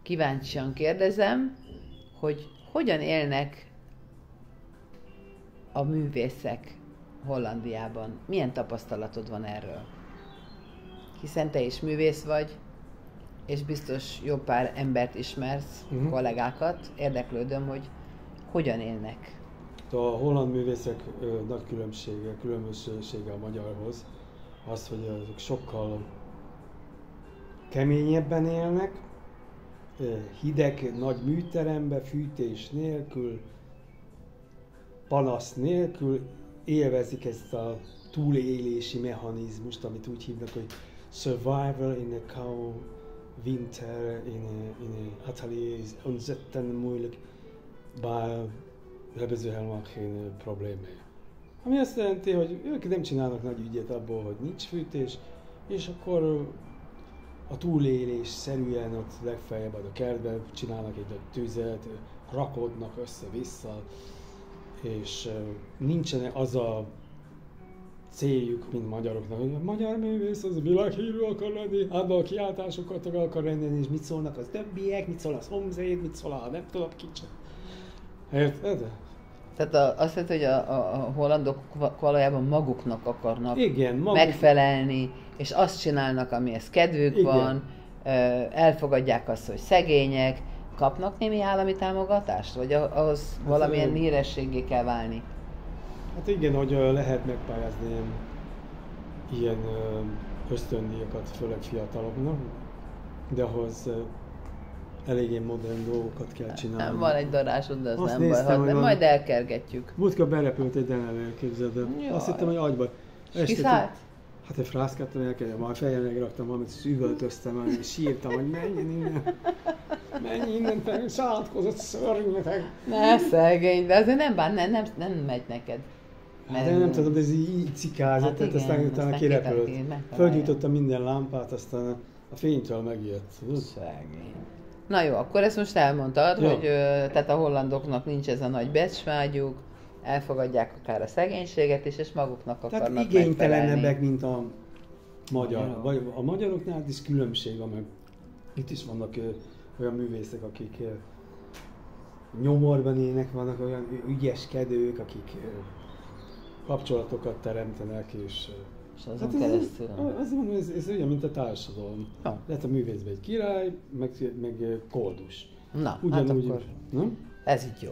kíváncsian kérdezem, hogy hogyan élnek a művészek Hollandiában? Milyen tapasztalatod van erről? Hiszen te is művész vagy, és biztos jó pár embert ismersz, kollégákat. Érdeklődöm, hogy hogyan élnek. A holland művészek nagy különbsége a magyarhoz az, hogy azok sokkal keményebben élnek, hideg, nagy műterembe, fűtés nélkül, panasz nélkül élvezik ezt a túlélési mechanizmust, amit úgy hívnak, hogy survival in a cold winter in a atelier is ontzettend moeilijk, bár hebben ze helemaal geen probleem mee. Ami azt jelenti, hogy ők nem csinálnak nagy ügyet abból, hogy nincs fűtés, és akkor a túlélés szerűen ott legfeljebb a kertben csinálnak egy tüzet, rakodnak össze-vissza, és nincsenek az a céljuk, mint magyaroknak, hogy a magyar művész az világhírű akar lenni, abban a kiáltásokat akar rendelni, és mit szólnak az többiek, mit szól az Omzéd, mit szól a nem tudom kicsit. Érted? Tehát azt jelenti, hogy a hollandok valójában maguknak akarnak maguk megfelelni, és azt csinálnak, amihez kedvük van, elfogadják azt, hogy szegények, kapnak némi állami támogatást? Vagy ahhoz valamilyen hírességgé kell válni? Hát igen, hogy lehet megpályázni ilyen ösztöndíjakat, főleg fiataloknak, de ahhoz eléggé modern dolgokat kell csinálni. Van egy darásod, de az azt nem baj, majd elkergetjük. Múltkor berepült egy denel, képzeld el. Azt hittem, hogy agyba. Kiszállt? Hát egy frászkáttam, elkezdtem, majd fejemre raktam valamit, és üvöltöztem, és sírtam, hogy menjen innen. Menj innen, te sátkozott szörnyeteg. Ne, szegény, de azért nem megy neked. Hát én nem tudom, de ez így cikázott, tehát aztán utána kirepült. Fölgyújtotta minden lámpát, aztán a fénytől megijedt. Szegény. Na jó, akkor ezt most elmondtad, hogy tehát a hollandoknak nincs ez a nagy becsvágyuk, elfogadják akár a szegénységet is, és maguknak akarnak megfelelni. Tehát igénytelenebbek, mint a magyar. Vagy a magyaroknál is különbség van, meg itt is vannak olyan művészek, akik nyomorban élnek, vannak olyan ügyeskedők, akik kapcsolatokat teremtenek, és azon hát keresztül. Ez olyan, mint a társadalom. Ja. Lehet a művészben egy király, meg koldus. Na, ugyanúgy, hát akkor nem? Ez így jó.